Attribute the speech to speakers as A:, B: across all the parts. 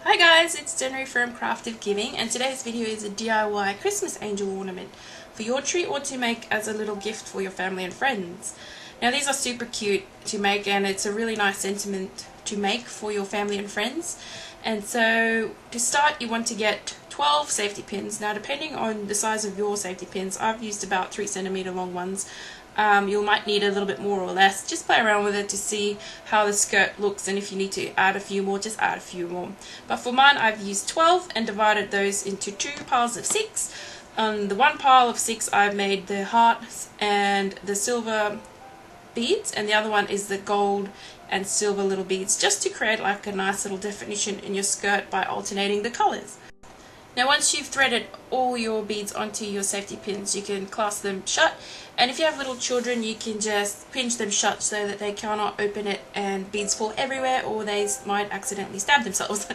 A: Hi guys, it's Danrie from Crafty Giving, and today's video is a DIY Christmas angel ornament for your tree or to make as a little gift for your family and friends. Now these are super cute to make, and it's a really nice sentiment to make for your family and friends. And so to start, you want to get 12 safety pins. Now depending on the size of your safety pins, I've used about 3 cm long ones. You might need a little bit more or less. Just play around with it to see how the skirt looks, and if you need to add a few more, just add a few more. But for mine, I've used 12 and divided those into 2 piles of 6. On the one pile of 6, I've made the hearts and the silver beads, and the other one is the gold and silver little beads, just to create like a nice little definition in your skirt by alternating the colors. Now once you've threaded all your beads onto your safety pins, you can clasp them shut, and if you have little children, you can just pinch them shut so that they cannot open it and beads fall everywhere, or they might accidentally stab themselves.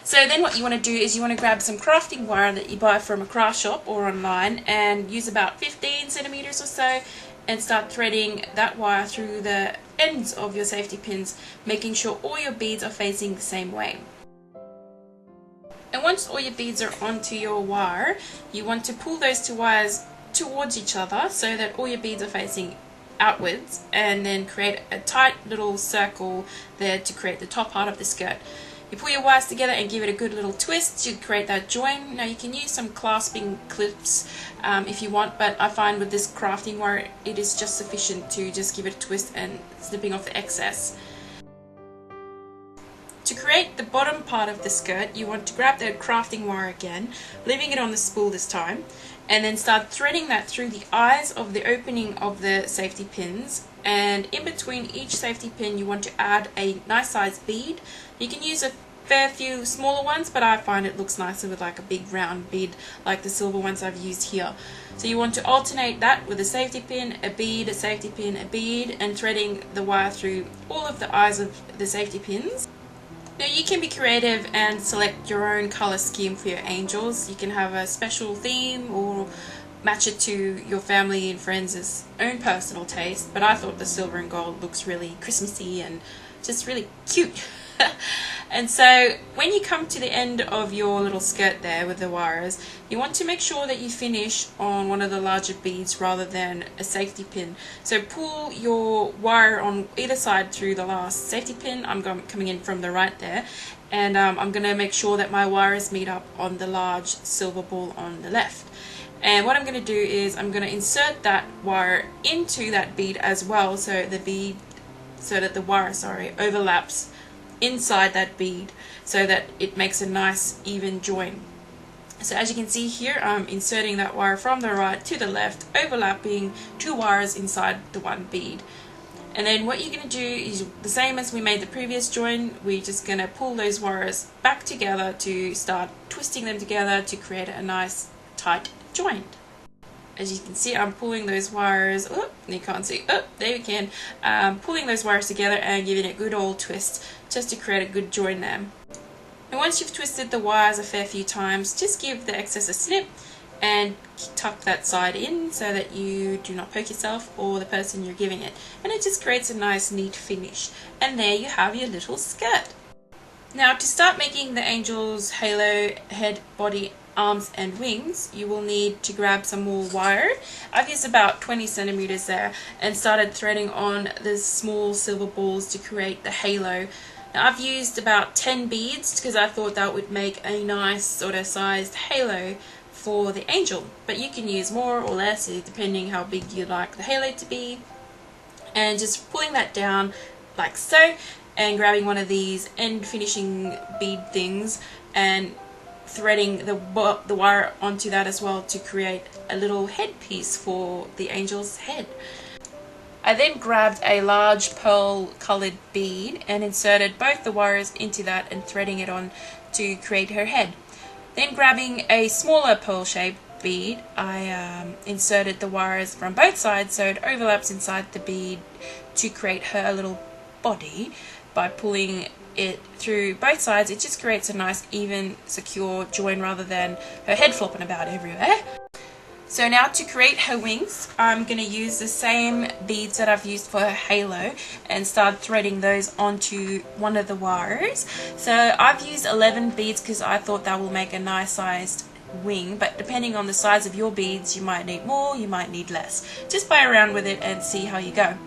A: So then what you want to do is you want to grab some crafting wire that you buy from a craft shop or online, and use about 15 centimeters or so, and start threading that wire through the ends of your safety pins, making sure all your beads are facing the same way. And once all your beads are onto your wire, you want to pull those two wires towards each other so that all your beads are facing outwards, and then create a tight little circle there to create the top part of the skirt. You pull your wires together and give it a good little twist to create that join. Now you can use some clasping clips if you want, but I find with this crafting wire it is just sufficient to just give it a twist and snipping off the excess. To create the bottom part of the skirt, you want to grab the crafting wire again, leaving it on the spool this time, and then start threading that through the eyes of the opening of the safety pins. And in between each safety pin you want to add a nice sized bead. You can use a fair few smaller ones, but I find it looks nicer with like a big round bead like the silver ones I've used here. So you want to alternate that with a safety pin, a bead, a safety pin, a bead, and threading the wire through all of the eyes of the safety pins. Now you can be creative and select your own color scheme for your angels. You can have a special theme or match it to your family and friends' own personal taste, but I thought the silver and gold looks really Christmassy and just really cute. And so when you come to the end of your little skirt there with the wires, you want to make sure that you finish on one of the larger beads rather than a safety pin. So pull your wire on either side through the last safety pin. I'm coming in from the right there, and I'm going to make sure that my wires meet up on the large silver ball on the left. And what I'm going to do is I'm going to insert that wire into that bead as well, so that the wire overlaps inside that bead, so that it makes a nice even join. So as you can see here, I'm inserting that wire from the right to the left, overlapping 2 wires inside the one bead. And then what you're going to do is the same as we made the previous join. We're just going to pull those wires back together to start twisting them together to create a nice tight joint. As you can see, I'm pulling those wires, you can't see, there you can, pulling those wires together and giving it a good old twist just to create a good join there. And once you've twisted the wires a fair few times, just give the excess a snip and tuck that side in so that you do not poke yourself or the person you're giving it. And it just creates a nice neat finish. And there you have your little skirt. Now to start making the angel's halo, head, body, arms and wings, you will need to grab some more wire. I've used about 20 centimeters there and started threading on the small silver balls to create the halo. Now I've used about 10 beads because I thought that would make a nice sort of sized halo for the angel, but you can use more or less depending how big you like the halo to be. And just pulling that down like so, and grabbing one of these end finishing bead things and threading the wire onto that as well to create a little headpiece for the angel's head. I then grabbed a large pearl coloured bead and inserted both the wires into that and threading it on to create her head. Then grabbing a smaller pearl shaped bead, I inserted the wires from both sides so it overlaps inside the bead to create her little body. By pulling it through both sides, it just creates a nice even secure join rather than her head flopping about everywhere. So now to create her wings, I'm going to use the same beads that I've used for her halo and start threading those onto one of the wires. So I've used 11 beads because I thought that will make a nice sized wing, but depending on the size of your beads, you might need more, you might need less. Just play around with it and see how you go.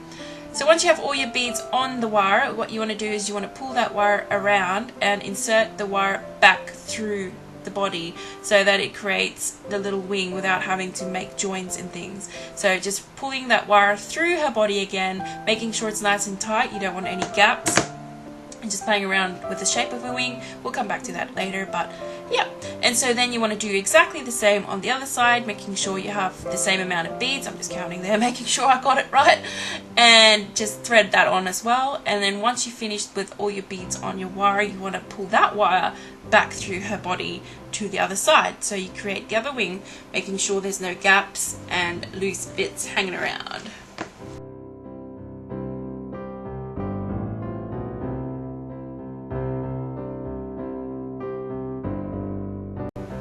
A: So once you have all your beads on the wire, what you want to do is you want to pull that wire around and insert the wire back through the body so that it creates the little wing without having to make joints and things. So just pulling that wire through her body again, making sure it's nice and tight, you don't want any gaps, and just playing around with the shape of a wing. We'll come back to that later, but yeah. And so then you want to do exactly the same on the other side, making sure you have the same amount of beads. I'm just counting there, making sure I got it right, and just thread that on as well. And then once you've finished with all your beads on your wire, you want to pull that wire back through her body to the other side, so you create the other wing, making sure there's no gaps and loose bits hanging around.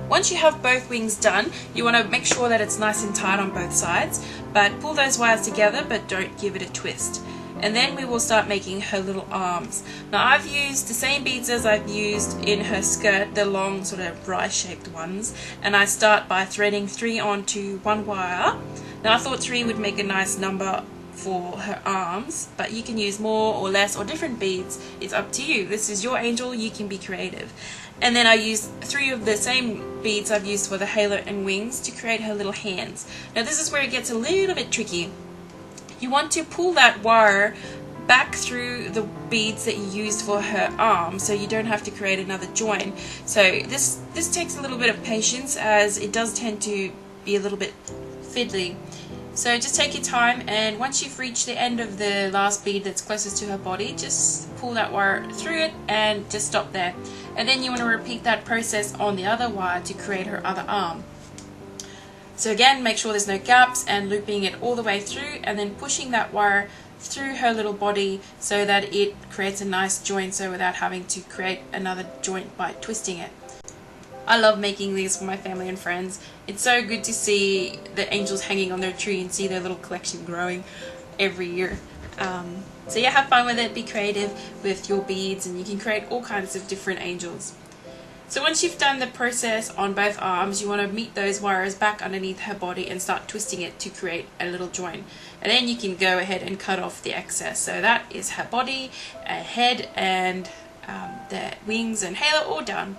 A: Once you have both wings done, you want to make sure that it's nice and tight on both sides, but pull those wires together but don't give it a twist. And then we will start making her little arms. Now I've used the same beads as I've used in her skirt, the long sort of rice shaped ones, and I start by threading 3 onto one wire. Now I thought 3 would make a nice number for her arms, but you can use more or less or different beads. It's up to you. This is your angel, you can be creative. And then I used 3 of the same beads I've used for the halo and wings to create her little hands. Now this is where it gets a little bit tricky. You want to pull that wire back through the beads that you used for her arm so you don't have to create another join. So this takes a little bit of patience, as it does tend to be a little bit fiddly. So just take your time, and once you've reached the end of the last bead that's closest to her body, just pull that wire through it and just stop there. And then you want to repeat that process on the other wire to create her other arm. So again, make sure there's no gaps and looping it all the way through, and then pushing that wire through her little body so that it creates a nice joint, so without having to create another joint by twisting it. I love making these for my family and friends. It's so good to see the angels hanging on their tree and see their little collection growing every year. So yeah, have fun with it, be creative with your beads, and you can create all kinds of different angels. So once you've done the process on both arms, you want to meet those wires back underneath her body and start twisting it to create a little join. And then you can go ahead and cut off the excess. So that is her body, head, and the wings and halo all done.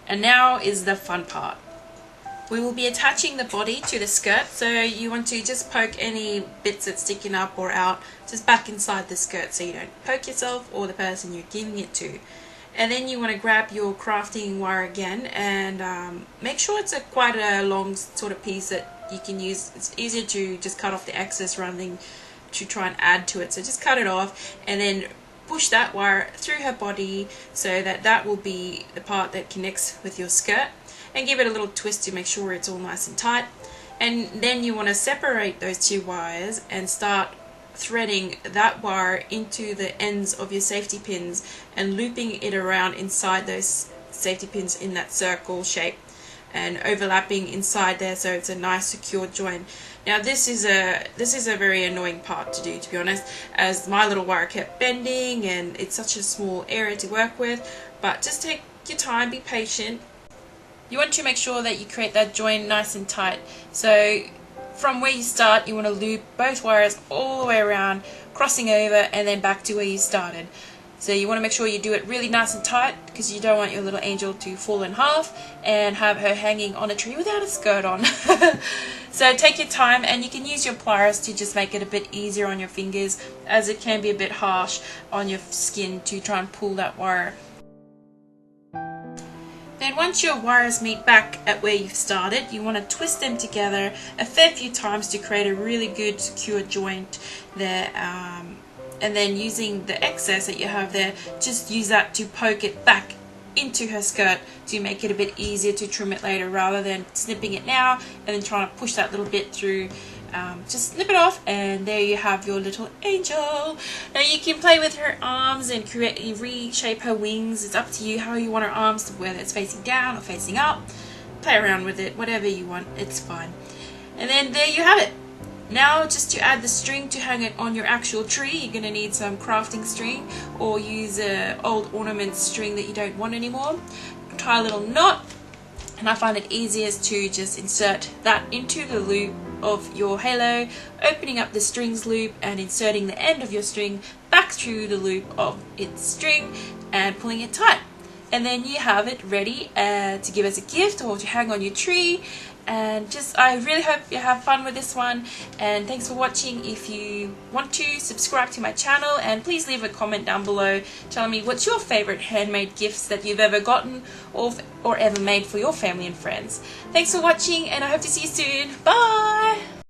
A: And now is the fun part. We will be attaching the body to the skirt, so you want to just poke any bits that's sticking up or out just back inside the skirt so you don't poke yourself or the person you're giving it to. And then you want to grab your crafting wire again and make sure it's quite a long sort of piece that you can use. It's easier to just cut off the excess rather than to try and add to it. So just cut it off and then push that wire through her body so that that will be the part that connects with your skirt, and give it a little twist to make sure it's all nice and tight. And then you want to separate those 2 wires and start threading that wire into the ends of your safety pins and looping it around inside those safety pins in that circle shape and overlapping inside there so it's a nice secure join. Now this is a very annoying part to do, to be honest, as my little wire kept bending and it's such a small area to work with, but just take your time, be patient. You want to make sure that you create that join nice and tight. So from where you start, you want to loop both wires all the way around, crossing over and then back to where you started. So you want to make sure you do it really nice and tight, because you don't want your little angel to fall in half and have her hanging on a tree without a skirt on. So take your time, and you can use your pliers to just make it a bit easier on your fingers, as it can be a bit harsh on your skin to try and pull that wire. Then once your wires meet back at where you've started, you want to twist them together a fair few times to create a really good secure joint there. And then using the excess that you have there, just use that to poke it back into her skirt to make it a bit easier to trim it later, rather than snipping it now and then trying to push that little bit through. Just snip it off, and there you have your little angel. Now you can play with her arms and reshape her wings. It's up to you how you want her arms, whether it's facing down or facing up. Play around with it, whatever you want, it's fine. And then there you have it. Now just to add the string to hang it on your actual tree, you're going to need some crafting string, or use an old ornament string that you don't want anymore. Tie a little knot, and I find it easiest to just insert that into the loop of your halo, opening up the strings loop and inserting the end of your string back through the loop of its string and pulling it tight. And then you have it ready to give as a gift or to hang on your tree. And I really hope you have fun with this one, and thanks for watching. If you want to, subscribe to my channel, and please leave a comment down below telling me what's your favorite handmade gifts that you've ever gotten or ever made for your family and friends. Thanks for watching, and I hope to see you soon. Bye!